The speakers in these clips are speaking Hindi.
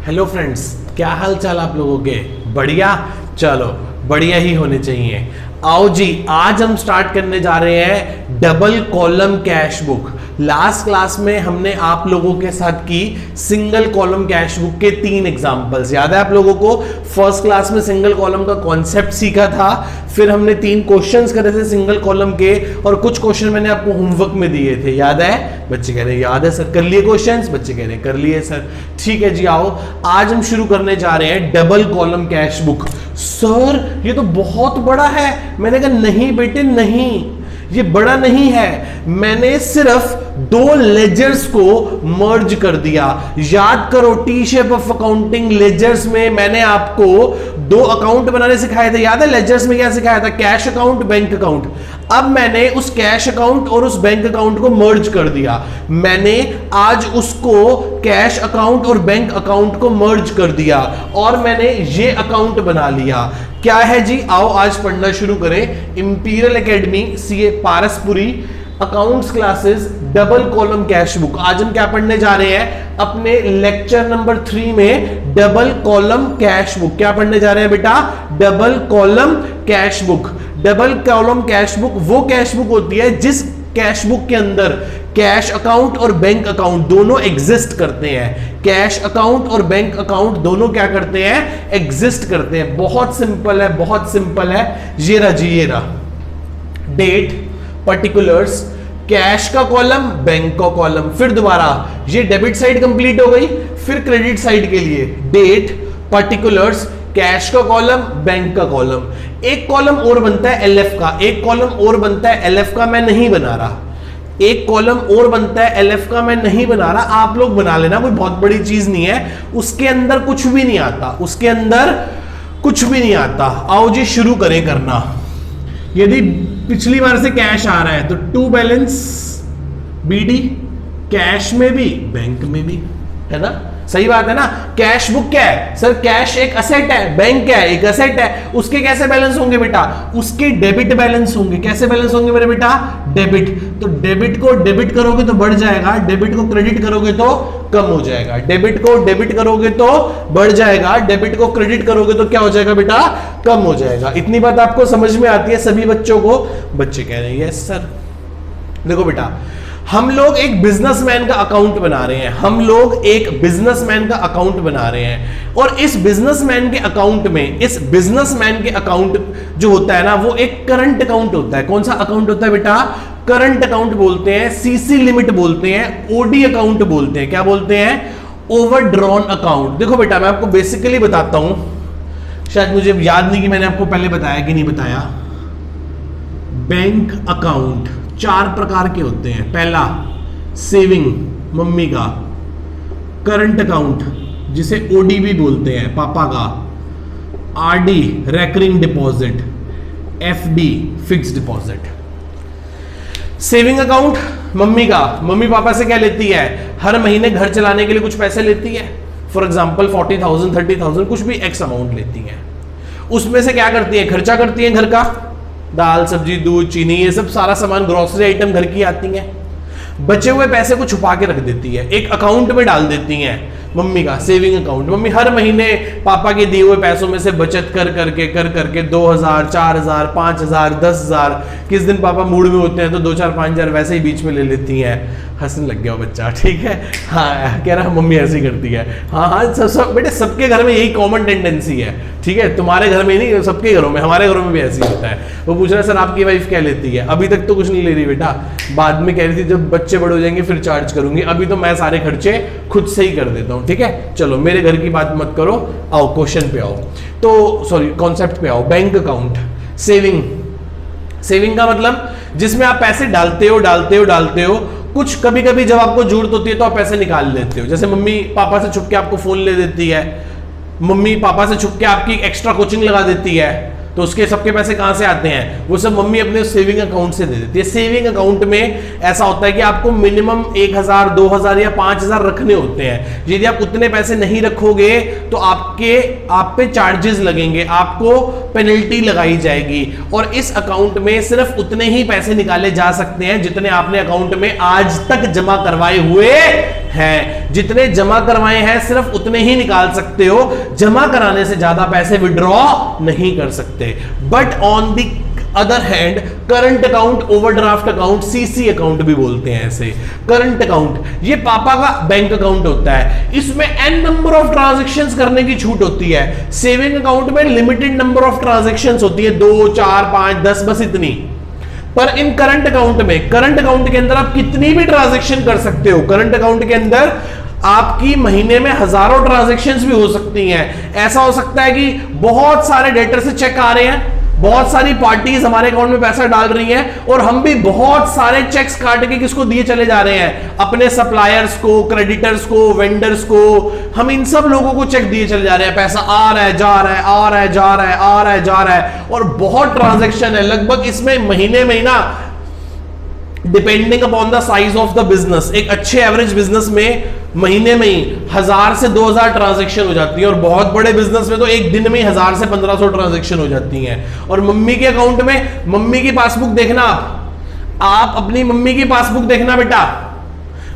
हेलो फ्रेंड्स, क्या हाल चाल आप लोगों के? बढ़िया? चलो बढ़िया ही होने चाहिए। आओ जी, आज हम स्टार्ट करने जा रहे हैं double column cash book. Last class में हमने आप लोगों के साथ की सिंगल कॉलम कैश बुक के 3 एग्जांपल्स। याद है आप लोगों को? फर्स्ट क्लास में सिंगल कॉलम का कॉन्सेप्ट सीखा था, फिर हमने 3 क्वेश्चंस करे थे सिंगल कॉलम के, और कुछ क्वेश्चन मैंने आपको होमवर्क में दिए थे। याद है? बच्चे कह रहे हैं याद है सर। कर लिए क्वेश्चंस? बच्चे कह रहे हैं कर लिए सर। ठीक है जी, आओ आज हम शुरू करने जा रहे हैं double column cash book. Sir ये तो बहुत बड़ा है। मैंने कहा नहीं बेटे नहीं, ये बड़ा नहीं है, मैंने सिर्फ 2 लेजर्स को मर्ज कर दिया। याद करो, T shape of accounting ledgers में मैंने आपको 2 अकाउंट बनाने सिखाए थे। याद है लेजर्स में क्या सिखाया था? Cash account, bank account. अब मैंने उस कैश अकाउंट और उस बैंक अकाउंट को मर्ज कर दिया। मैंने आज उसको कैश अकाउंट और बैंक अकाउंट को मर्ज कर दिया और मैंने ये अकाउंट बना लिया। क्या है जी? आओ आज पढ़ना शुरू करें। Imperial academy CA Paraspuri accounts classes double column cash book. आज हम क्या पढ़ने जा रहे हैं? अपने लेक्चर नंबर 3 में डबल कॉलम कैश बुक। क्या पढ़ने जा रहे हैं बेटा? Double column cash book. Double column cash book वो कैश बुक होती है जिस कैश बुक के अंदर कैश अकाउंट और बैंक अकाउंट दोनों एग्जिस्ट करते हैं। कैश अकाउंट और बैंक अकाउंट दोनों क्या करते हैं? एग्जिस्ट करते हैं। बहुत सिंपल है, बहुत सिंपल है। ये रहा जी, ये रहा डेट, पर्टिकुलर्स, कैश का कॉलम, बैंक का कॉलम। फिर दोबारा ये डेबिट साइड कंप्लीट हो गई, फिर क्रेडिट साइड के लिए डेट, पर्टिकुलर्स, कैश का कॉलम, बैंक का कॉलम। एक कॉलम और बनता है एलएफ का, एक कॉलम और बनता है एलएफ का, मैं नहीं बना रहा। एक कॉलम और बनता है एलएफ का, मैं नहीं बना रहा, आप लोग बना लेना, कोई बहुत बड़ी चीज नहीं है। उसके अंदर कुछ भी नहीं आता, उसके अंदर कुछ भी नहीं आता। आओ जी शुरू करें करना। यदि पिछली बार से कैश आ रहा है तो टू बैलेंस बीडी, कैश में भी बैंक में भी, है ना? सही बात है ना? कैश बुक क्या है सर? कैश एक असेट है, बैंक क्या है? एक असेट है। उसके कैसे बैलेंस होंगे बेटा? उसके डेबिट बैलेंस होंगे। कैसे बैलेंस होंगे मेरे बेटा? डेबिट। तो डेबिट को डेबिट करोगे तो बढ़ जाएगा, डेबिट को क्रेडिट करोगे तो कम हो जाएगा। डेबिट को डेबिट करोगे तो बढ़ जाएगा, डेबिट को क्रेडिट करोगे तो क्या हो जाएगा बेटा? कम हो जाएगा। इतनी बात आपको समझ में आती है सभी बच्चों को? बच्चे कह रहे हैं यस सर। देखो बेटा, हम लोग एक बिजनेसमैन का अकाउंट बना रहे हैं। हम लोग एक बिजनेसमैन का अकाउंट बना रहे हैं और इस बिजनेसमैन के अकाउंट में, इस बिजनेसमैन के अकाउंट जो होता है ना, वो एक करंट अकाउंट होता है। कौन सा अकाउंट होता है बेटा? करंट अकाउंट बोलते हैं, सीसी लिमिट बोलते हैं, ओडी अकाउंट बोलते हैं। क्या बोलते हैं? Overdrawn account. देखो बेटा, मैं आपको बेसिकली बताता हूं, शायद मुझे याद नहीं कि मैंने आपको पहले बताया कि नहीं बताया। बैंक अकाउंट 4 प्रकार के होते हैं। पहला सेविंग, मम्मी का। करंट अकाउंट जिसे ओडीबी बोलते हैं, पापा का। RD recurring deposit, FD fixed deposit. Saving account mummy का, मम्मी पापा से क्या लेती है? हर महीने घर चलाने के लिए कुछ पैसे लेती है। फॉर एग्जाम्पल 40,000 30,000 कुछ भी एक्स अमाउंट लेती है। उसमें से क्या करती है? खर्चा करती है घर का, दाल सब्जी दूध चीनी ये सब सारा सामान, ग्रोसरी आइटम घर की आती हैं। बचे हुए पैसे को छुपा के रख देती है, एक अकाउंट में डाल देती हैं। मम्मी का सेविंग अकाउंट, मम्मी हर महीने पापा के दिए हुए पैसों में से बचत कर करके 2,000 4,000 5,000 10,000, किस दिन पापा मूड में होते हैं तो 2-4 5,000 वैसे ही बीच में ले लेती हैं। हंसने लग गया बच्चा, ठीक है? हाँ कह रहा मम्मी ऐसी करती है। हाँ सब बेटे, सबके घर में यही कॉमन टेंडेंसी है, ठीक है? तुम्हारे घर में नहीं, सबके घरों में, हमारे घरों में भी ऐसी होता है। वो पूछ रहा है सर आपकी वाइफ क्या लेती है? अभी तक तो कुछ नहीं ले रही बेटा, बाद में कह रही थी जब बच्चे बड़े हो जाएंगे फिर चार्ज करूंगी, अभी तो मैं सारे खर्चे खुद से ही कर देता हूँ, ठीक है? चलो मेरे घर की बात मत करो, आओ क्वेश्चन पे आओ। तो सॉरी कॉन्सेप्ट पे आओ। Bank account, saving. सेविंग का मतलब जिसमें आप पैसे डालते हो, कुछ कभी कभी जब आपको जरूरत होती है तो आप पैसे निकाल लेते हो। जैसे मम्मी पापा से छुप के आपको फोन ले देती है, मम्मी पापा से छुप के आपकी एक्स्ट्रा कोचिंग लगा देती है, तो उसके सबके पैसे कहां से आते हैं? वो सब मम्मी अपने सेविंग अकाउंट से दे देती है। सेविंग अकाउंट में ऐसा होता है कि आपको मिनिमम 1,000 2,000 या 5,000 रखने होते हैं। यदि आप उतने पैसे नहीं रखोगे तो आप पे चार्जेस लगेंगे, आपको पेनल्टी लगाई जाएगी। और इस अकाउंट में सिर्फ उतने ही पैसे निकाले जा सकते हैं जितने आपने अकाउंट में आज तक जमा करवाए हुए हैं। जितने जमा करवाए हैं सिर्फ उतने ही निकाल सकते हो, जमा कराने से ज्यादा पैसे विड्रॉ नहीं कर सकते। But on the other hand current account, overdraft account, CC account भी बोलते हैं ऐसे। करंट अकाउंट ये पापा का बैंक अकाउंट होता है, इसमें n नंबर ऑफ ट्रांजैक्शंस करने की छूट होती है। सेविंग अकाउंट में लिमिटेड नंबर ऑफ ट्रांजैक्शंस होती है, 2, 4, 5, 10 बस इतनी। पर इन करंट अकाउंट में, करंट अकाउंट के अंदर आप कितनी भी ट्रांजैक्शन कर सकते हो। करंट अकाउंट के अंदर आपकी महीने में हजारों ट्रांजैक्शंस भी हो सकती हैं। ऐसा हो सकता है कि बहुत सारे डेटर से चेक आ रहे हैं, बहुत सारी पार्टीज हमारे अकाउंट में पैसा डाल रही हैं और हम भी बहुत सारे चेक्स काट के किसको दिए चले जा रहे हैं, अपने सप्लायर्स को, क्रेडिटर्स को, वेंडर्स को। हम इन सब लोगों को चेक दिए चले जा रहे हैं, पैसा आ रहा है, जा रहा है, आ रहा है, जा रहा है, आ रहा है, जा रहा है, और बहुत ट्रांजैक्शन है। लगभग इसमें महीने में ना, depending upon the size of the business, एक अच्छे एवरेज बिजनेस में महीने में ही 1000 से 2000 ट्रांजैक्शन हो जाती है, और बहुत बड़े बिजनेस में तो एक दिन में ही 1000 से 1500 ट्रांजैक्शन हो जाती हैं। और मम्मी के अकाउंट में, मम्मी की पासबुक देखना, आप अपनी मम्मी की पासबुक देखना बेटा।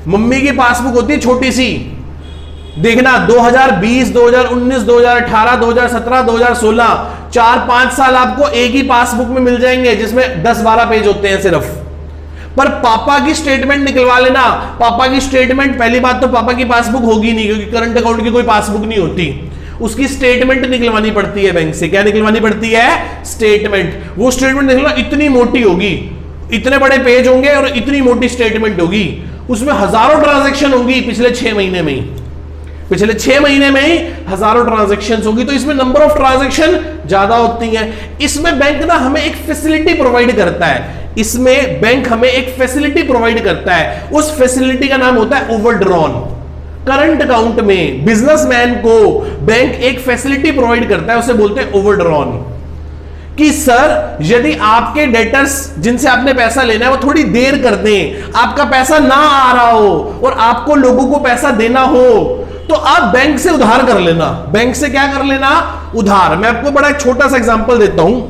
मम्मी की पासबुक होती है छोटी सी, देखना 2020, 2019, 2018, 2017, 2016, 4-5 साल आपको एक ही पासबुक में मिल जाएंगे, जिसमें 10-12 पेज होते हैं सिर्फ। पर पापा की स्टेटमेंट निकलवा लेना। पापा की स्टेटमेंट, पहली बात तो पापा की पासबुक होगी नहीं, क्योंकि करंट अकाउंट की कोई पासबुक नहीं होती, उसकी स्टेटमेंट निकलवानी पड़ती है बैंक से। क्या निकलवानी पड़ती है? स्टेटमेंट। वो स्टेटमेंट निकलवा इतनी मोटी होगी, इतने बड़े पेज होंगे और इतनी मोटी स्टेटमेंट होगी, उसमें हजारों ट्रांजैक्शन होगी पिछले 6 महीने में ही, पिछले 6 महीने में ही हजारों ट्रांजैक्शंस होगी। तो इसमें नंबर ऑफ ट्रांजैक्शन ज्यादा होती हैं। इसमें बैंक ना हमें एक फैसिलिटी प्रोवाइड करता है, इसमें बैंक हमें एक फैसिलिटी प्रोवाइड करता है, उस फैसिलिटी का नाम होता है ओवरड्रॉन। करंट अकाउंट में बिजनेसमैन को बैंक एक फैसिलिटी प्रोवाइड करता है, उसे बोलते हैं ओवरड्रॉन। कि सर यदि आपके डेटर्स जिनसे आपने पैसा लेना है वो थोड़ी देर कर दें, आपका पैसा ना आ रहा हो और आपको लोगों को पैसा देना हो, तो आप बैंक से उधार कर लेना। बैंक से क्या कर लेना? उधार। मैं आपको बड़ा एक छोटा सा एग्जांपल देता हूं।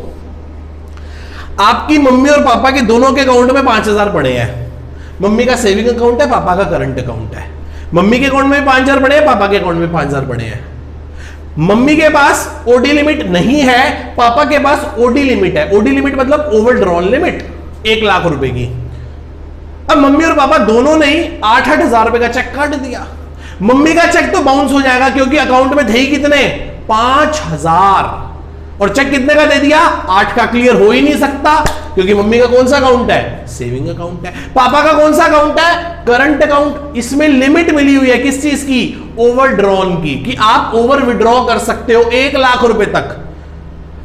आपकी मम्मी और पापा के दोनों के अकाउंट में 5000 पड़े हैं। मम्मी का सेविंग अकाउंट है, पापा का करंट अकाउंट है। मम्मी के अकाउंट में 5000 पड़े हैं, पापा के अकाउंट में 5000 पड़े हैं। मम्मी के पास ओडी लिमिट नहीं है, पापा के पास ओडी लिमिट है। ओडी लिमिट मतलब ओवरड्रॉन लिमिट 1 लाख रुपए की। अब मम्मी और पापा दोनों ने ही 8-8 हजार रुपए का चेक काट दिया। मम्मी का चेक तो बाउंस हो जाएगा, क्योंकि अकाउंट में थे ही कितने? 5000, और चेक कितने का दे दिया? 8 का। क्लियर हो ही नहीं सकता, क्योंकि मम्मी का कौन सा अकाउंट है? सेविंग अकाउंट है। पापा का कौन सा अकाउंट है? Current account. इसमें लिमिट मिली हुई है किस चीज की? ओवरड्रॉन की, कि आप ओवर विड्रॉ कर सकते हो 1 लाख रुपए तक।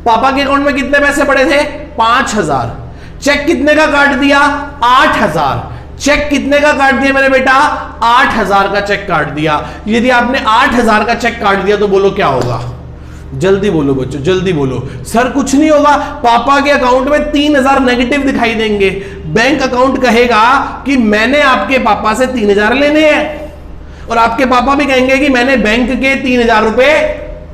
पापा के अकाउंट में कितने पैसे पड़े थे? 5000। चेक कितने का काट दिया? 8000। चेक कितने का काट दिया मेरे बेटा? 8000 का चेक काट दिया। यदि आपने 8000 का चेक काट दिया तो बोलो क्या होगा? जल्दी बोलो बच्चों, जल्दी बोलो। सर कुछ नहीं होगा, पापा के अकाउंट में 3000 नेगेटिव दिखाई देंगे। बैंक अकाउंट कहेगा कि मैंने आपके पापा से 3000 लेने हैं, और आपके पापा भी कहेंगे कि मैंने बैंक के 3000 रुपए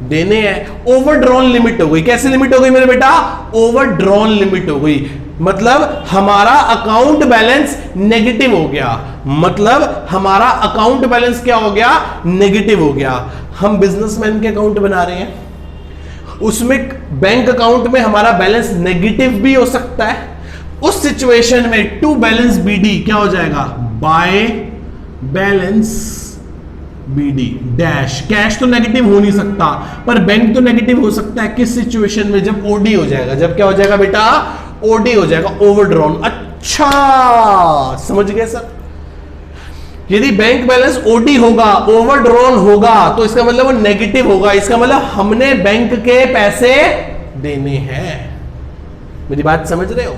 देने हैं। ओवरड्रॉन लिमिट हो गई। कैसे लिमिट हो गई मेरे बेटा? ओवरड्रॉन लिमिट हो गई। मतलब हमारा अकाउंट बैलेंस नेगेटिव हो गया। मतलब हमारा अकाउंट बैलेंस क्या हो गया? नेगेटिव हो गया। हम बिजनेसमैन के अकाउंट बना रहे हैं, उसमें बैंक अकाउंट में हमारा बैलेंस नेगेटिव भी हो सकता है। उस सिचुएशन में टू बैलेंस बीडी क्या हो जाएगा? By balance BD dash. Cash तो नेगेटिव हो नहीं सकता, पर बैंक तो नेगेटिव हो सकता है। किस सिचुएशन में? जब ओडी हो जाएगा। जब क्या हो जाएगा बेटा? ओडी हो जाएगा, ओवरड्रॉन। अच्छा समझ गए सर? यदि बैंक बैलेंस ओडी होगा, ओवरड्रॉन होगा, तो इसका मतलब वो नेगेटिव होगा। इसका मतलब हमने बैंक के पैसे देने हैं। मेरी बात समझ रहे हो?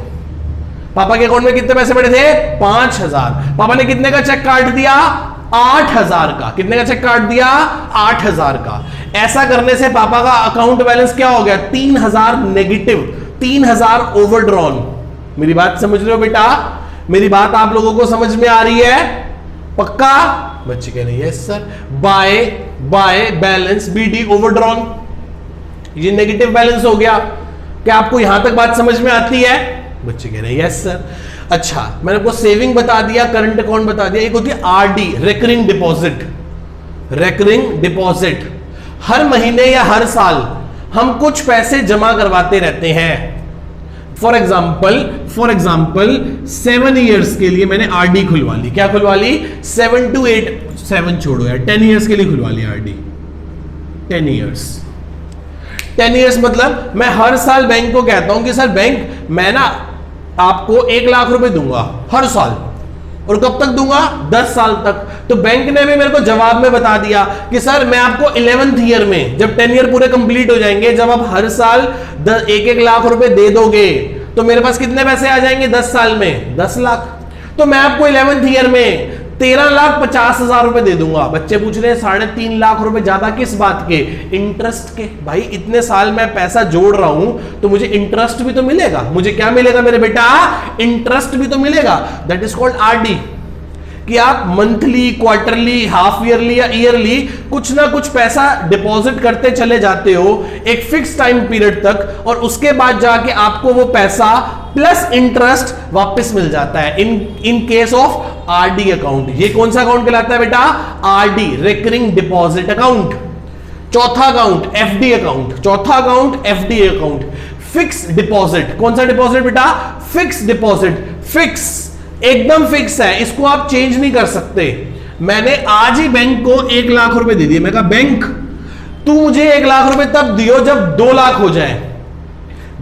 पापा के अकाउंट में कितने पैसे पड़े थे? 5000। पापा ने कितने का चेक काट दिया? 8000 का। कितने का चेक काट दिया? 8000 का। ऐसा करने से पापा का अकाउंट बैलेंस क्या हो गया? 3000 नेगेटिव, 3000 ओवरड्रॉन। मेरी बात समझ रहे हो बेटा? मेरी बात आप लोगों को समझ में आ रही है? पक्का? बच्चे कह रहे हैं yes sir. By balance BD overdrawn, ये नेगेटिव बैलेंस हो गया। क्या आपको यहां तक बात समझ में आती है? बच्चे कह रहे हैं यस सर। अच्छा, मैंने आपको सेविंग बता दिया, करंट अकाउंट बता दिया, एक होती है RD, recurring deposit. Recurring deposit, हर महीने या हर साल हम कुछ पैसे जमा करवाते रहते हैं। फॉर एग्जाम्पल 7 ईयर्स के लिए मैंने आरडी खुलवा ली। क्या खुलवा ली? 7 to 8, 7 छोड़ो यार, 10 ईयर्स के लिए खुलवा ली आरडी। 10 ईयर्स मतलब मैं हर साल बैंक को कहता हूं कि सर बैंक, मैं ना आपको 1 लाख रुपए दूंगा हर साल, और कब तक दूंगा? 10 साल तक। तो बैंक ने भी मेरे को जवाब में बता दिया कि सर मैं आपको 11th ईयर में, जब 10 ईयर पूरे कंप्लीट हो जाएंगे, जब आप हर साल 1-1 लाख रुपए दे दोगे, तो मेरे पास कितने पैसे आ जाएंगे 10 साल में? 10 लाख। तो मैं आपको 11th ईयर में 13,50,000 रुपए दे दूंगा। बच्चे पूछ रहे हैं 3.5 लाख रुपए ज्यादा किस बात के? इंटरेस्ट के। भाई इतने साल मैं पैसा जोड़ रहा हूं तो मुझे इंटरेस्ट भी तो मिलेगा। मुझे क्या मिलेगा मेरे बेटा? इंटरेस्ट भी तो मिलेगा। That is called RD. कि आप मंथली, क्वार्टरली, हाफ ईयरली या ईयरली कुछ ना कुछ पैसा डिपॉजिट करते चले जाते हो एक फिक्स टाइम पीरियड तक, और उसके बाद जाके आपको वो पैसा प्लस इंटरेस्ट वापस मिल जाता है in case of RD account. ये कौन सा अकाउंट कहलाता है बेटा? RD, recurring deposit account. चौथा अकाउंट एफडी अकाउंट। चौथा account FD account. Fix deposit. कौन सा डिपॉजिट बेटा? Fix deposit. फिक्स, एकदम फिक्स है, इसको आप चेंज नहीं कर सकते। मैंने आज ही बैंक को 1 लाख रुपए दे दिए। मैं कहा बैंक तू मुझे 1 लाख रुपए तब दियो जब 2 लाख हो जाए।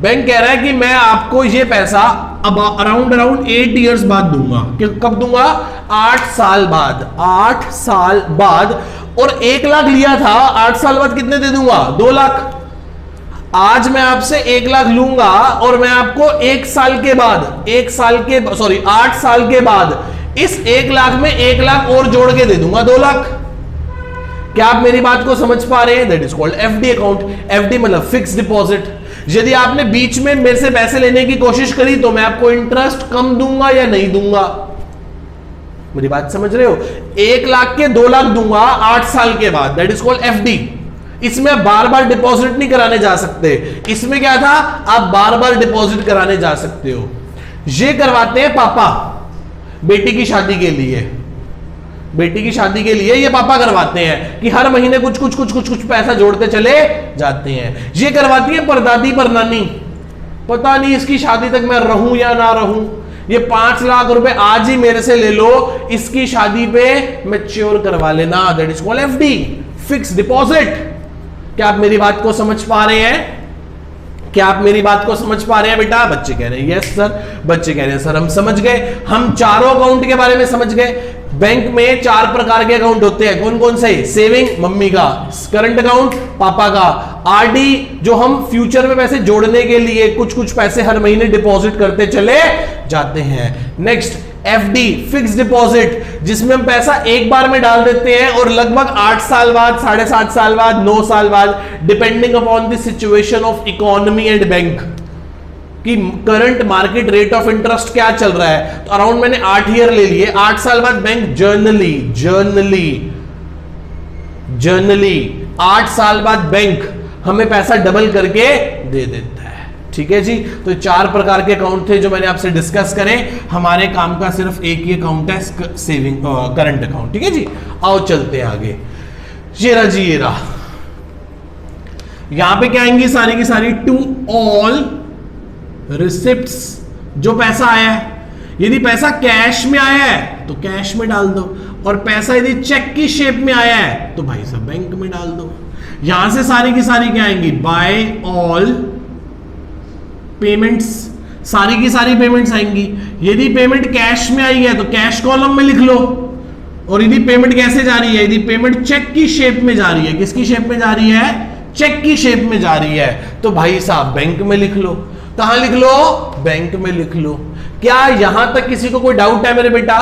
बैंक कह रहा है कि मैं आपको ये पैसा अब अराउंड 8 इयर्स बाद दूंगा। कब दूंगा? 8 साल बाद। 8 साल बाद। और 1 लाख लिया था, 8 साल बाद कितने दे दूंगा? 2 लाख। आज मैं आपसे 1 लाख लूंगा और मैं आपको 8 साल के बाद इस 1 लाख में 1 लाख और जोड़ के दे दूंगा 2 लाख। क्या आप मेरी बात को समझ पा रहे हैं? That is called FD account. FD मतलब फिक्स डिपॉजिट। यदि आपने बीच में मेरे से पैसे लेने की कोशिश करी तो मैं आपको इंटरेस्ट कम दूंगा या नहीं दूंगा? मेरी बात समझ रहे हो? 1 लाख के 2 लाख दूंगा 8 साल के बाद। That is called FD. इसमें बार बार डिपॉजिट नहीं कराने जा सकते। इसमें क्या था? आप बार बार डिपॉजिट कराने जा सकते हो। ये करवाते हैं पापा बेटी की शादी के लिए। बेटी की शादी के लिए ये पापा करवाते हैं कि हर महीने कुछ पैसा जोड़ते चले जाते हैं। ये करवाती है परदादी परनानी। पता नहीं इसकी शादी तक मैं रहूं या ना रहूं। ये 5 लाख रुपए आज ही मेरे से ले लो, इसकी शादी पे मैच्योर करवा लेना। That is called FD, fix deposit. क्या आप मेरी बात को समझ पा रहे हैं? क्या आप मेरी बात को समझ पा रहे हैं बेटा? बच्चे कह रहे हैं यस सर। बच्चे कह रहे हैं सर हम समझ गए। हम चारों अकाउंट के बारे में समझ गए। बैंक में 4 प्रकार के अकाउंट होते हैं। कौन कौन से? सेविंग मम्मी का, करंट अकाउंट पापा का, आरडी जो हम फ्यूचर में पैसे जोड़ने के लिए कुछ पैसे हर महीने डिपॉजिट करते चले जाते हैं। नेक्स्ट एफडी, फिक्स डिपॉजिट, जिसमें हम पैसा एक बार में डाल देते हैं और लगभग 8 साल बाद, 7.5 साल बाद, 9 साल बाद, depending upon the situation of economy and bank कि current market rate of interest क्या चल रहा है, तो अराउंड मैंने 8 ईयर ले लिए। 8 साल बाद बैंक जर्नली 8 साल बाद बैंक हमें पैसा डबल करके दे देता है। ठीक है जी। तो 4 प्रकार के अकाउंट थे जो मैंने आपसे डिस्कस करें। हमारे काम का सिर्फ एक ही अकाउंट है, सेविंग करंट अकाउंट। ठीक है जी। आओ चलते हैं आगे। ये रहा यहां पे क्या आएंगी? सारी की सारी टू ऑल रिसिप्ट्स, जो पैसा आया है। यदि पैसा कैश में आया है तो कैश में डाल दो, और पैसा यदि चेक की शेप में आया है तो भाई साहब बैंक में डाल दो। यहां से सारी की सारी क्या आएंगी? बाय ऑल पेमेंट्स, सारी की सारी पेमेंट्स आएंगी। यदि पेमेंट कैश में आई है तो कैश कॉलम में लिख लो, और यदि पेमेंट कैसे जा रही है? यदि पेमेंट चेक की शेप में जा रही है, किसकी शेप में जा रही है? चेक की शेप में जा रही है, तो भाई साहब बैंक में लिख लो। कहां लिख लो? बैंक में लिख लो। क्या यहां तक किसी को कोई डाउट है मेरे बेटा?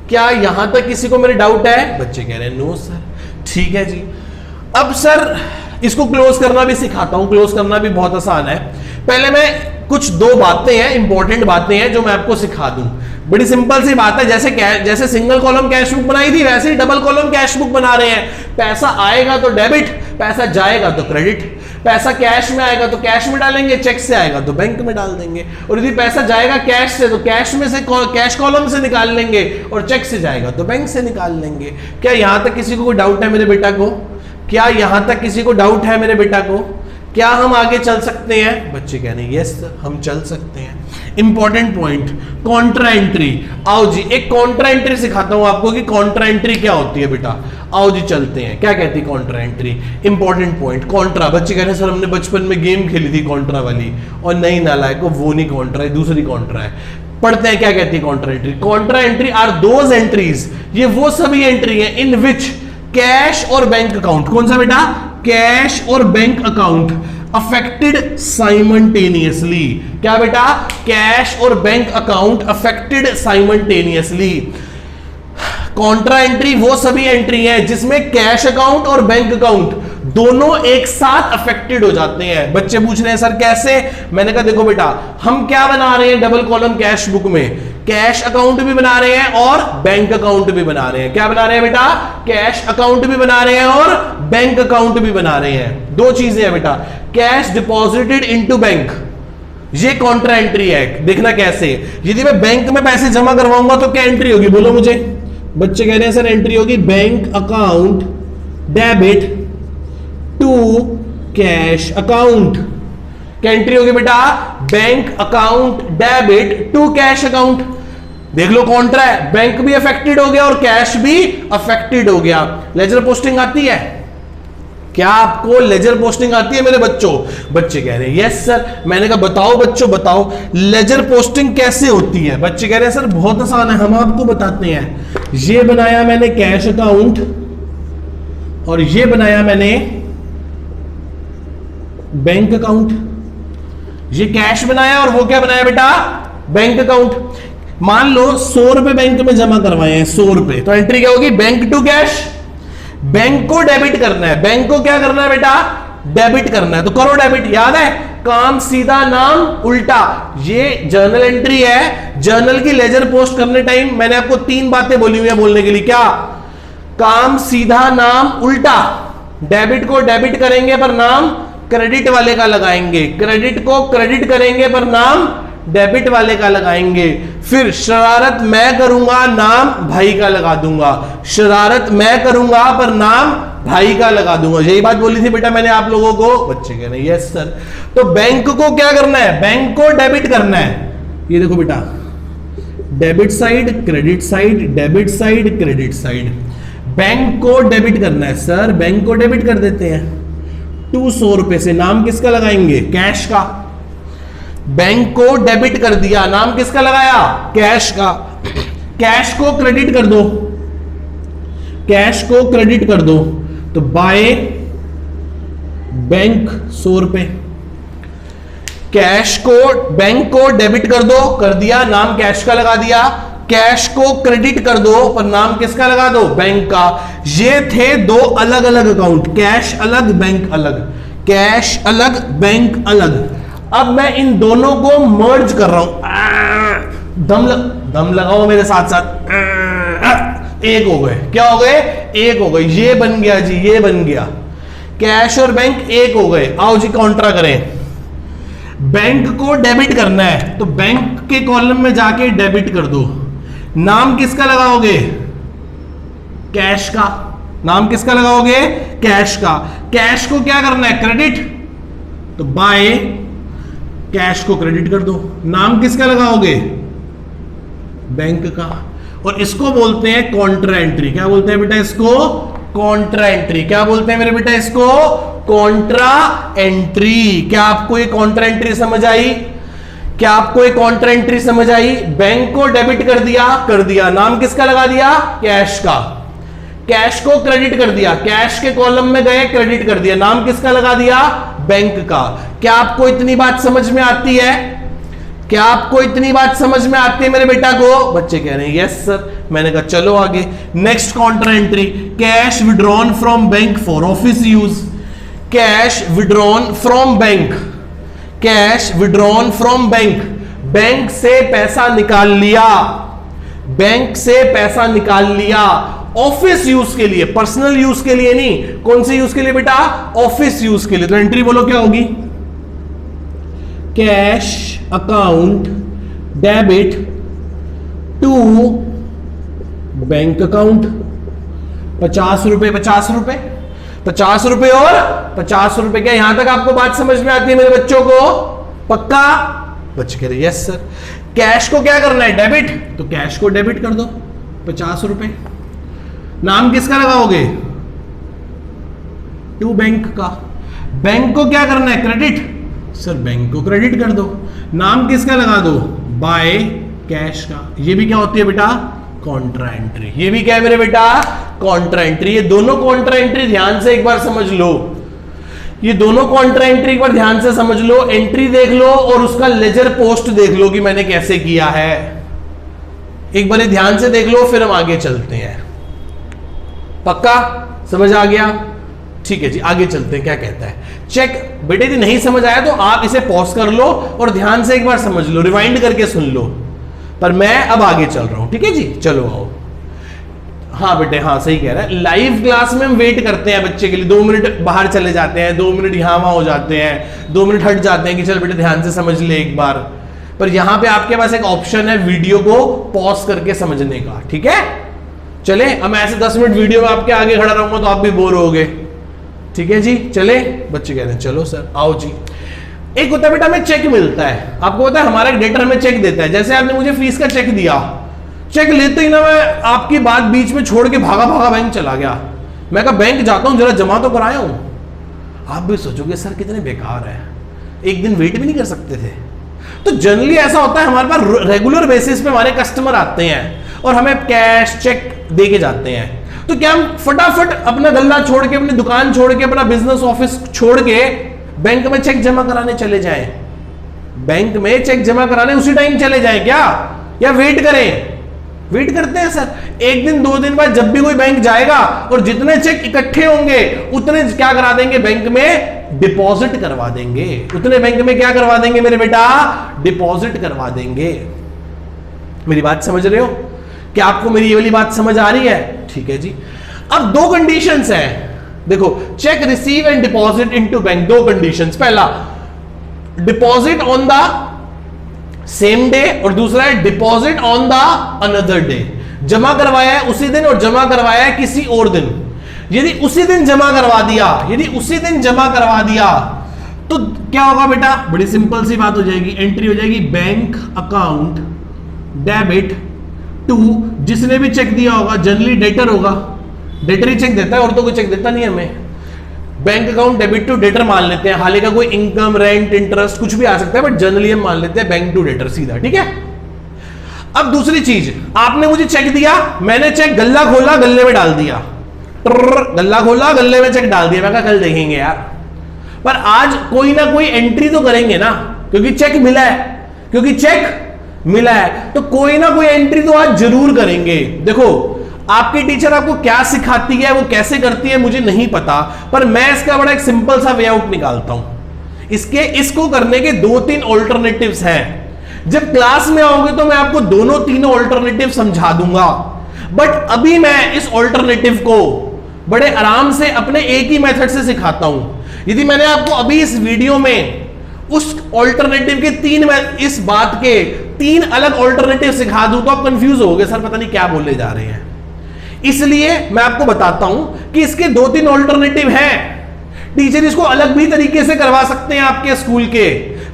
क्या यहां तक किसी को मेरे डाउट है? बच्चे कह रहे हैं नो सर। ठीक है जी। अब सर इसको क्लोज करना भी सिखाता हूं। क्लोज करना भी बहुत आसान है। पहले मैं कुछ दो बातें हैं, इंपॉर्टेंट बातें हैं जो मैं आपको सिखा दूं। बड़ी सिंपल सी बात है, जैसे सिंगल कॉलम कैश बुक बनाई थी वैसे ही डबल कॉलम कैश बुक बना रहे हैं। पैसा आएगा तो डेबिट, पैसा जाएगा तो क्रेडिट। पैसा कैश में आएगा तो कैश में डालेंगे, चेक से आएगा तो बैंक में डाल देंगे। और यदि पैसा जाएगा कैश से तो कैश में से कैश कॉलम से निकाल लेंगे, और चेक से जाएगा तो बैंक से निकाल लेंगे। क्या यहां तक किसी को कोई डाउट है मेरे बेटा को? क्या यहां तक किसी को डाउट है मेरे बेटा को? क्या हम आगे चल सकते हैं? बच्चे कह रहे हैं यस सर हम चल सकते हैं। Important point, Contra entry. आओ जी एक कॉन्ट्रा एंट्री सिखाता हूं आपको कि कॉन्ट्रा एंट्री क्या होती है बेटा। आओ जी चलते हैं, क्या कहती है contra entry. Important point, Contra. बच्चे कह रहे हैं सर हमने बचपन में गेम खेली थी कॉन्ट्रा वाली, और नहीं नालायक वो नहीं कॉन्ट्रा है, दूसरी कॉन्ट्रा है। पढ़ते हैं क्या कहती है contra entry. Contra entry are those entries, ये वो सभी एंट्री है इन विच कैश और बैंक अकाउंट, कौन सा बेटा? कैश और बैंक अकाउंट अफेक्टेड साइमल्टेनियसली। क्या बेटा? कैश और bank account affected simultaneously. Contra entry वो सभी एंट्री है जिसमें कैश अकाउंट और बैंक अकाउंट दोनों एक साथ अफेक्टेड हो जाते हैं। बच्चे पूछ रहे हैं सर कैसे? मैंने कहा देखो बेटा हम क्या बना रहे हैं डबल कॉलम कैश बुक में, कैश अकाउंट भी बना रहे हैं और बैंक अकाउंट भी बना रहे हैं। क्या बना रहे हैं बेटा? कैश अकाउंट भी बना रहे हैं और बैंक अकाउंट भी बना रहे हैं। दो चीजें हैं बेटा, कैश डिपॉजिटेड इनटू बैंक, ये कॉन्ट्रा एंट्री है। देखना कैसे, यदि मैं बैंक में पैसे जमा करवाऊंगा तो क्या एंट्री होगी बोलो मुझे। बच्चे कह रहे हैं सर एंट्री होगी bank account debit to cash account. क्या एंट्री होगी बेटा? Bank account debit to cash account. देख लो कॉन्ट्रा है, बैंक भी अफेक्टेड हो गया और कैश भी अफेक्टेड हो गया। लेजर पोस्टिंग आती है? क्या आपको लेजर पोस्टिंग आती है मेरे बच्चों? बच्चे कह रहे हैं यस सर। मैंने कहा बताओ बच्चों बताओ लेजर पोस्टिंग कैसे होती है। बच्चे कह रहे हैं सर बहुत आसान है, हम आपको बताते हैं। ये बनाया मैंने कैश अकाउंट और ये बनाया मैंने बैंक अकाउंट। ये कैश बनाया और वो क्या बनाया बेटा? Bank account. मान लो 100 रुपए बैंक में जमा करवाए हैं, 100 रुपए, तो एंट्री क्या होगी? Bank to cash. बैंक को डेबिट करना है, बैंक को क्या करना है बेटा? डेबिट करना है, तो करो डेबिट। याद है काम सीधा नाम उल्टा, ये जर्नल एंट्री है। जर्नल की लेजर पोस्ट करने टाइम मैंने आपको 3 बातें बोली हुई है बोलने के लिए। क्या? काम सीधा नाम उल्टा, डेबिट को डेबिट करेंगे पर नाम क्रेडिट वाले का लगाएंगे, क्रेडिट को क्रेडिट करेंगे पर नाम डेबिट वाले का लगाएंगे। फिर शरारत मैं करूंगा नाम भाई का लगा दूंगा, शरारत मैं करूंगा पर नाम भाई का लगा दूंगा। यही बात बोली थी बेटा मैंने आप लोगों को। बच्चे कह रहे हैं यस सर। तो बैंक को क्या करना है? बैंक को डेबिट करना है। ये देखो बेटा debit side credit side, debit side credit side. Bank को डेबिट करना है सर, बैंक को डेबिट कर देते हैं 200 रुपए से। नाम किसका लगाएंगे? कैश का। बैंक को डेबिट कर दिया, नाम किसका लगाया? कैश का। कैश को क्रेडिट कर दो, कैश को क्रेडिट कर दो, तो बाय बैंक 100 रुपए। कैश को बैंक को डेबिट कर दो, कर दिया, नाम कैश का लगा दिया। कैश को क्रेडिट कर दो पर नाम किसका लगा दो? बैंक का। ये थे दो अलग अलग अकाउंट, कैश अलग बैंक अलग, कैश अलग बैंक अलग। अब मैं इन दोनों को मर्ज कर रहा हूं। दम लगाओ मेरे साथ साथ। एक हो गए। क्या हो गए? एक हो गए। ये बन गया जी, ये बन गया। कैश और बैंक एक हो गए। आओ जी काउंट्रा करें। बैंक को डेबिट करना है तो बैंक के कॉलम में जाके डेबिट कर दो। नाम किसका लगाओगे? कैश का। नाम किसका लगाओगे? कैश का। कैश को क्या करना है? क्रेडिट, तो बाय कैश को क्रेडिट कर दो। नाम किसका लगाओगे? बैंक का। और इसको बोलते हैं कॉन्ट्रा एंट्री। क्या बोलते हैं बेटा इसको? Contra entry. क्या बोलते हैं मेरे बेटा इसको? Contra entry. क्या आपको ये कॉन्ट्रा एंट्री समझ आई? क्या आपको ये कॉन्ट्रा एंट्री समझ आई? बैंक को डेबिट कर दिया, नाम किसका लगा दिया? कैश का। कैश को क्रेडिट कर दिया, कैश के कॉलम में गए क्रेडिट कर दिया, नाम किसका लगा दिया? बैंक का। क्या आपको इतनी बात समझ में आती है? क्या आपको इतनी बात समझ में आती है मेरे बेटा को? बच्चे कह रहे हैं यस सर। मैंने कहा चलो आगे। Next Contra entry, cash withdrawn from bank for office use. Cash withdrawn from bank, cash withdrawn from bank, bank से पैसा निकाल लिया, बैंक से पैसा निकाल लिया ऑफिस यूज के लिए, पर्सनल यूज के लिए नहीं। कौन से यूज के लिए बेटा? ऑफिस यूज के लिए। तो एंट्री बोलो क्या होगी? Cash account debit to bank account, 50 रुपए 50 रुपए 50 रुपए और 50 रुपए। क्या यहां तक आपको बात समझ में आती है मेरे बच्चों को? पक्का? बच्चे कह रहे यस सर। कैश को क्या करना है? डेबिट, तो कैश को डेबिट कर दो 50 रुपए। नाम किसका लगाओगे? टू बैंक का। बैंक को क्या करना है? क्रेडिट, सर बैंक को क्रेडिट कर दो। नाम किसका लगा दो? बाय कैश का। ये भी क्या होती है बेटा? Contra entry. ये भी क्या है मेरे बेटा? Contra entry. ये दोनों कॉन्ट्रा एंट्री ध्यान से एक बार समझ लो, ये दोनों कॉन्ट्रा एंट्री एक बार ध्यान से समझ लो। एंट्री देख लो और उसका लेजर पोस्ट देख लो कि मैंने कैसे किया है। एक बार ध्यान से देख लो, फिर हम आगे चलते हैं। पक्का समझ आ गया? ठीक है जी, आगे चलते हैं। क्या कहता है? चेक बेटे यदि नहीं समझ आया तो आप इसे पॉज कर लो और ध्यान से एक बार समझ लो, रिवाइंड करके सुन लो। पर मैं अब आगे चल रहा हूं, ठीक है जी? चलो आओ। हाँ बेटे, हाँ सही कह रहा है। लाइव क्लास में हम वेट करते हैं बच्चे के लिए, 2 मिनट बाहर चले जाते हैं, 2 मिनट यहां वहां हो जाते हैं, 2 मिनट हट जाते हैं कि चल बेटे ध्यान से समझ ले एक बार। पर यहां पे आपके पास एक ऑप्शन है वीडियो को पॉज करके समझने का, ठीक है? चले, अब मैं ऐसे 10 मिनट वीडियो में आपके आगे खड़ा रहूंगा तो आप भी बोर होगे, ठीक है जी? चले, बच्चे कह रहे हैं चलो सर आओ जी। एक होता है बेटा हमें चेक मिलता है, आपको पता है हमारा एक डेटर हमें चेक देता है। जैसे आपने मुझे फीस का चेक दिया, चेक लेते ही ना मैं आपकी बात बीच में छोड़ के भागा भागा बैंक चला गया। मैं कहा बैंक जाता हूं, जरा जमा तो कराया हूं। आप भी सोचोगे सर कितने बेकार है, एक दिन वेट भी नहीं कर सकते थे। तो जनरली ऐसा होता है, हमारे पास रेगुलर बेसिस पे हमारे कस्टमर आते हैं और हमें कैश चेक दे के जाते हैं। तो क्या हम फटाफट अपना गल्ला छोड़ के, अपनी दुकान छोड़ के, अपना बिजनेस ऑफिस छोड़ के बैंक में चेक जमा कराने चले जाएं? बैंक में चेक जमा कराने उसी टाइम चले जाएं क्या, या वेट करें? वेट करते हैं सर। एक दिन 2 दिन बाद जब भी कोई बैंक जाएगा और जितने चेक इकट्ठे होंगे उतने क्या करा देंगे? बैंक में डिपॉजिट करवा देंगे। उतने बैंक में क्या करवा देंगे मेरे बेटा? डिपॉजिट करवा देंगे। मेरी बात समझ रहे हो? क्या आपको मेरी ये वाली बात समझ आ रही है? ठीक है जी। अब 2 कंडीशंस हैं, देखो, cheque receive and deposit into bank. 2 conditions, पहला deposit on the same day और दूसरा है deposit on the another day. जमा करवाया है उसी दिन और जमा करवाया है किसी और दिन। यदि उसी दिन जमा करवा दिया, यदि उसी दिन जमा करवा दिया तो क्या होगा बेटा? बड़ी सिंपल सी बात हो जाएगी, एंट्री हो जाएगी बैंक अकाउंट डेबिट टू, जिसने भी चेक दिया होगा, जनरली डेटर होगा, डेटर ही चेक देता है और तो कोई चेक देता नहीं हमें। Bank account debit to debtor मान लेते हैं, हालांकि कोई इनकम रेंट इंटरेस्ट कुछ भी आ सकता है, बट जनरली हम मान लेते हैं बैंक टू डेटर सीधा, ठीक है? अब दूसरी चीज, आपने मुझे चेक दिया, मैंने चेक गल्ला खोला, गल्ले में डाल दिया, गल्ला खोला, गल्ले में चेक डाल दिया। मैं कहा कल देखेंगे यार, पर आज कोई ना कोई एंट्री तो करेंगे ना, क्योंकि चेक मिला है, क्योंकि चेक मिला है तो कोई ना कोई एंट्री तो आज जरूर करेंगे। देखो आपकी टीचर आपको क्या सिखाती है, वो कैसे करती है मुझे नहीं पता, पर मैं इसका बड़ा एक सिंपल सा वे आउट निकालता हूं। इसको करने के 2-3 ऑल्टरनेटिव्स हैं। जब क्लास में आओगे तो मैं आपको दोनों तीनों ऑल्टरनेटिव समझा दूंगा, बट अभी मैं इस ऑल्टरनेटिव को बड़े आराम से अपने एक ही मेथड से सिखाता हूं। यदि मैंने आपको अभी इस वीडियो में उस ऑल्टरनेटिव के इस बात के 3 अलग ऑल्टरनेटिव सिखा दूं तो आप कंफ्यूज होगे, सर पता नहीं क्या बोले जा रहे हैं। इसलिए मैं आपको बताता हूं कि इसके 2-3 ऑल्टरनेटिव हैं। टीचर इसको अलग भी तरीके से करवा सकते हैं आपके स्कूल के,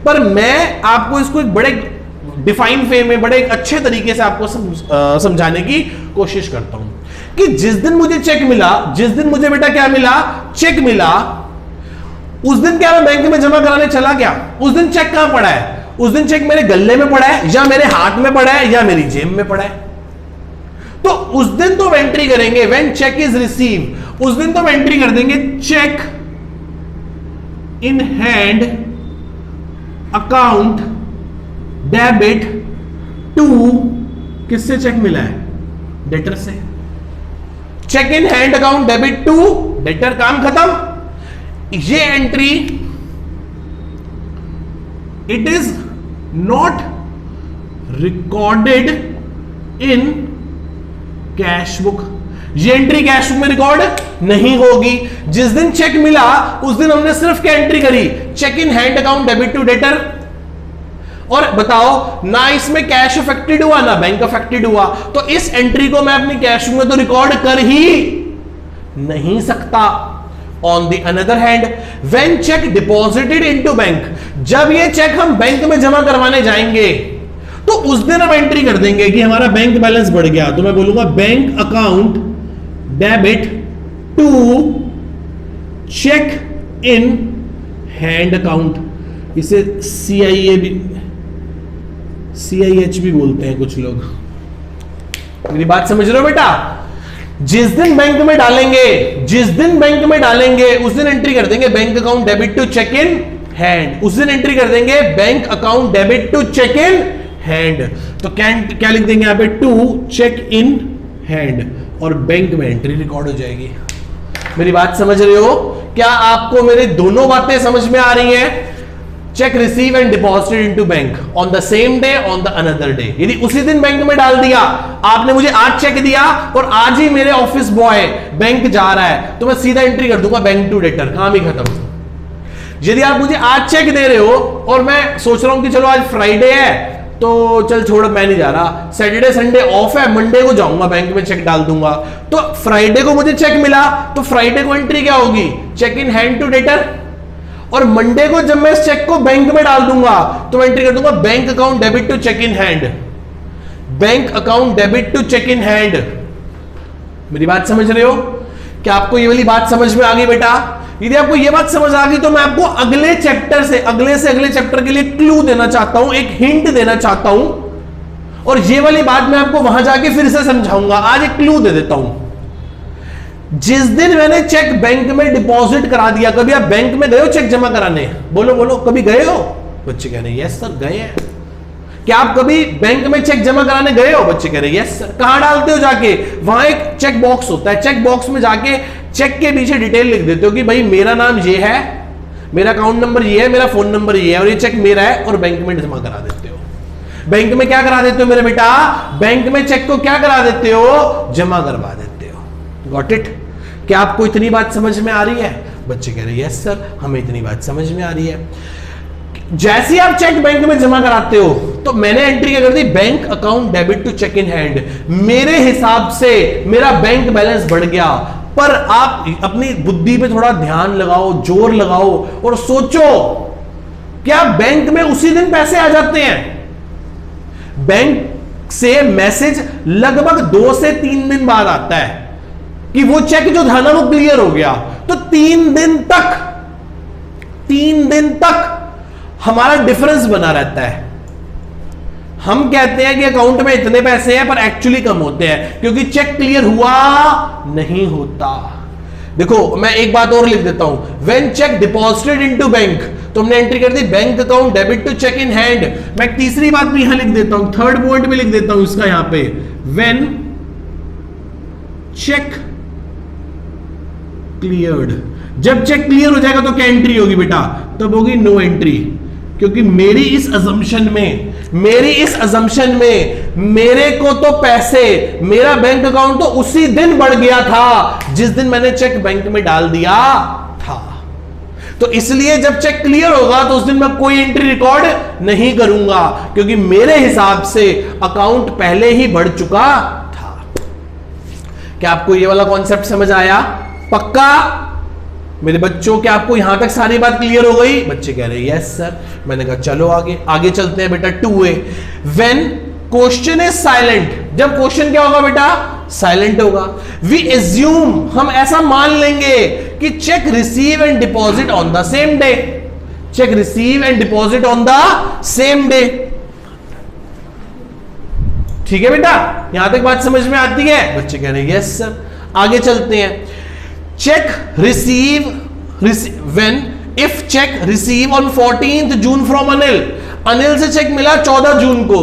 पर मैं आपको इसको एक बड़े डिफाइन वे में, बड़े एक अच्छे तरीके से आपको समझाने की कोशिश करता हूं कि जिस दिन मुझे चेक मिला, जिस दिन मुझे बेटा क्या मिला? चेक मिला, उस दिन क्या मैं बैंक में जमा कराने चला गया? उस दिन चेक कहां पड़ा है? उस दिन चेक मेरे गले में पड़ा है, या मेरे हाथ में पड़ा है, या मेरी जेब में पड़ा है। तो उस दिन तो एंट्री करेंगे व्हेन चेक इज रिसीव, उस दिन तो एंट्री कर देंगे cheque in hand account debit to, किससे चेक मिला है? डेटर से। Cheque in hand account debit to debtor, काम खत्म। ये entry it is not recorded in cash book. ये एंट्री कैश बुक में रिकॉर्ड नहीं होगी। जिस दिन चेक मिला उस दिन हमने सिर्फ क्या एंट्री करी, cheque in hand account debit to debtor. और बताओ ना इसमें कैश अफेक्टेड हुआ ना बैंक अफेक्टेड हुआ, तो इस एंट्री को मैं अपनी कैश बुक में तो रिकॉर्ड कर ही नहीं सकता। On the another hand when cheque deposited into bank, जब ये चेक हम बैंक में जमा करवाने जाएंगे तो उस दिन हम एंट्री कर देंगे कि हमारा बैंक बैलेंस बढ़ गया, तो मैं बोलूंगा bank account debit to cheque in hand account. इसे CIH भी बोलते हैं कुछ लोग। मेरी बात समझ रहे हो बेटा? जिस दिन बैंक में डालेंगे उस दिन एंट्री कर देंगे bank account debit to cheque in hand, उस दिन एंट्री कर देंगे bank account debit to cheque in hand. तो क्या लिख देंगे यहां पे, टू चेक इन हैंड, और बैंक में एंट्री रिकॉर्ड हो जाएगी। मेरी बात समझ रहे हो? क्या आपको मेरे दोनों बातें समझ में आ रही हैं? Check receive and deposited into bank on the same day on the another day. यदि उसी दिन बैंक में डाल दिया, आपने मुझे आज चेक दिया और आज ही मेरे ऑफिस बॉय बैंक जा रहा है, तो मैं सीधा एंट्री कर दूंगा बैंक टू डेटर, काम ही खत्म। यदि आप मुझे आज चेक दे रहे हो और मैं सोच रहा हूं कि चलो आज फ्राइडे है तो चल छोड़ मैं नहीं जा रहा, सैटरडे संडे ऑफ है, मंडे को जाऊंगा बैंक में चेक डाल दूंगा, तो फ्राइडे को मुझे चेक मिला तो फ्राइडे को एंट्री क्या होगी, cheque in hand to debtor. और मंडे को जब मैं इस चेक को बैंक में डाल दूंगा तो मैं एंट्री कर दूंगा bank account debit to cheque in hand, bank account debit to cheque in hand. मेरी बात समझ रहे हो? क्या आपको ये वाली बात समझ में आ गई बेटा? यदि आपको ये बात समझ आ गई तो मैं आपको अगले चैप्टर से अगले चैप्टर के लिए क्लू देना चाहता हूं, एक हिंट देना चाहता हूं, और ये वाली बात मैं आपको वहां जाके फिर से समझाऊंगा। आज एक क्लू दे देता हूं। जिस दिन मैंने चेक बैंक में डिपॉजिट करा दिया, कभी आप बैंक में गए हो चेक जमा कराने? बोलो बोलो, कभी गए हो? बच्चे कह रहे हैं यस सर गए हैं। क्या आप कभी बैंक में चेक जमा कराने गए हो? बच्चे कह रहे हैं यस सर। कहां डालते हो जाके? वहां एक चेक बॉक्स होता है, चेक बॉक्स में जाके चेक के पीछे डिटेल लिख देते हो कि भाई मेरा नाम ये है, मेरा अकाउंट नंबर ये है, मेरा फोन नंबर ये है, और ये चेक मेरा है, और बैंक में जमा करा देते हो। बैंक में क्या करा देते हो मेरे बेटा? बैंक में चेक को क्या करा देते हो? जमा करवा देते हो। Got it? क्या आपको इतनी बात समझ में आ रही है? बच्चे कह रहे हैं यस सर हमें इतनी बात समझ में आ रही है। जैसे ही आप चेक बैंक में जमा कराते हो तो मैंने एंट्री क्या कर दी, bank account debit to cheque in hand. मेरे हिसाब से मेरा बैंक बैलेंस बढ़ गया, पर आप अपनी बुद्धि पे थोड़ा ध्यान लगाओ, जोर लगाओ और सोचो, क्या बैंक में उसी दिन पैसे आ जाते हैं? बैंक से मैसेज लगभग 2 से 3 दिन बाद आता है कि वो चेक जो था ना वो क्लियर हो गया। तो 3 दिन तक हमारा डिफरेंस बना रहता है। हम कहते हैं कि अकाउंट में इतने पैसे हैं, पर एक्चुअली कम होते हैं क्योंकि चेक क्लियर हुआ नहीं होता। देखो मैं एक बात और लिख देता हूं, when cheque deposited into bank, तो हमने एंट्री कर दी bank account debit to cheque in hand. मैं एक तीसरी बात भी यहां लिख देता हूं, थर्ड पॉइंट में लिख देता हूं इसका यहां पे, व्हेन चेक क्लियर्ड। जब चेक क्लियर हो जाएगा तो क्या एंट्री होगी बेटा? तब होगी नो एंट्री, क्योंकि मेरी इस अजम्पशन में मेरे को तो पैसे, मेरा बैंक अकाउंट तो उसी दिन बढ़ गया था जिस दिन मैंने चेक बैंक में डाल दिया था। तो इसलिए जब चेक क्लियर होगा तो उस दिन मैं कोई एंट्री रिकॉर्ड नहीं करूंगा, क्योंकि मेरे हिसाब से अकाउंट पहले ही बढ़ चुका था। क्या आपको ये वाला कॉन्सेप्ट समझ आया? पक्का मेरे बच्चों? क्या आपको यहां तक सारी बात क्लियर हो गई? बच्चे कह रहे हैं यस सर। मैंने कहा चलो आगे चलते हैं बेटा। 2A, when question is silent, जब क्वेश्चन क्या होगा बेटा? साइलेंट होगा। वी एज्यूम, हम ऐसा मान लेंगे कि check receive and deposit on the same day, check receive and deposit on the same day. ठीक है बेटा, यहां तक बात समझ में आती है? बच्चे कह रहे हैं यस सर। आगे चलते हैं। Check receive when if check receive on 14th June from Anil से चेक मिला 14 जून को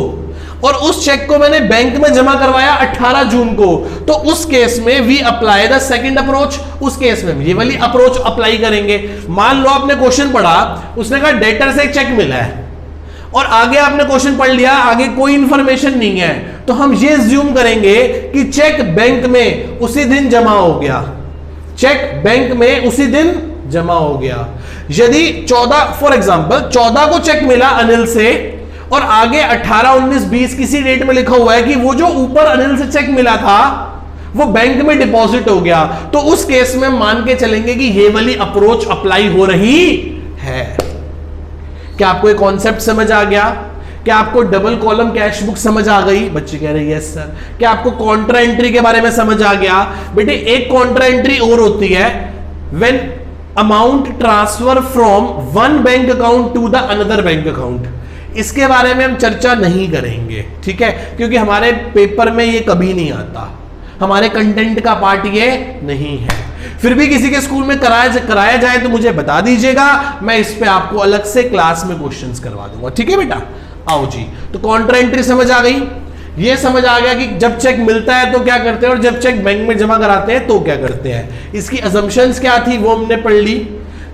और उस चेक को मैंने बैंक में जमा करवाया 18 जून को, तो उस केस में we apply the second approach. उस केस में ये वाली अप्रोच अप्लाई करेंगे। मान लो आपने क्वेश्चन पढ़ा, उसने कहा डेटर से एक चेक मिला है, और आगे आपने क्वेश्चन पढ़ लिया, आगे कोई इंफॉर्मेशन नहीं है, तो हम ये ज्यूम करेंगे कि चेक बैंक में उसी दिन जमा हो गया, चेक बैंक में उसी दिन जमा हो गया। यदि 14 फॉर एग्जांपल 14 को चेक मिला अनिल से और आगे 18, 19, 20 किसी डेट में लिखा हुआ है कि वो जो ऊपर अनिल से चेक मिला था वो बैंक में डिपॉजिट हो गया, तो उस केस में मान के चलेंगे कि ये वाली अप्रोच अप्लाई हो रही है। क्या आपको ये कॉन्सेप्ट समझ आ गया? क्या आपको डबल कॉलम कैश बुक समझ आ गई? बच्चे कह रहे हैं यस सर। क्या आपको कॉन्ट्रा एंट्री के बारे में समझ आ गया? बेटे एक कॉन्ट्रा एंट्री और होती है, when amount transfer from one bank account to the another bank account. इसके बारे में हम चर्चा नहीं करेंगे, ठीक है, क्योंकि हमारे पेपर में ये कभी नहीं आता, हमारे कंटेंट का पार्ट ये नहीं है। फिर भी किसी के स्कूल में कराया जाए तो मुझे बता दीजिएगा, मैं इस पे आपको अलग से क्लास में क्वेश्चंस करवा दूंगा, ठीक है बेटा। आओ जी, तो कॉन्ट्रा एंट्री समझ आ गई, ये समझ आ गया कि जब चेक मिलता है तो क्या करते हैं और जब चेक बैंक में जमा कराते हैं तो क्या करते हैं। इसकी अजम्पशंस क्या थी वो हमने पढ़ ली,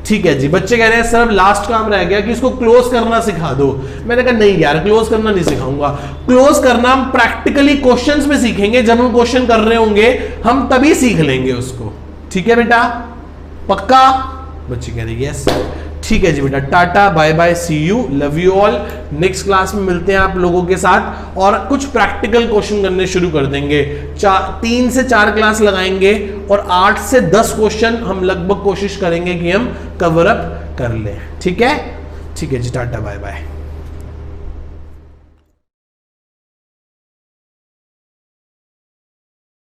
ठीक है जी। बच्चे कह रहे हैं सर अब लास्ट काम रह गया कि इसको क्लोज करना सिखा दो। मैंने कहा नहीं यार, क्लोज करना नहीं सिखाऊंगा, क्लोज करना हम प्रैक्टिकली क्वेश्चंस में सीखेंगे, जब हम क्वेश्चन कर रहे होंगे हम तभी सीख लेंगे उसको, ठीक है बेटा, पक्का? बच्चे कह रहे हैं यस। ठीक है जी बेटा, tata bye bye, see you, love you all. Next class में मिलते हैं आप लोगों के साथ और कुछ प्रैक्टिकल क्वेश्चन करने शुरू कर देंगे। 3 से 4 क्लास लगाएंगे और 8 से 10 क्वेश्चन हम लगभग कोशिश करेंगे कि हम कवर अप कर लें, ठीक है? ठीक है जी, टाटा बाय बाय।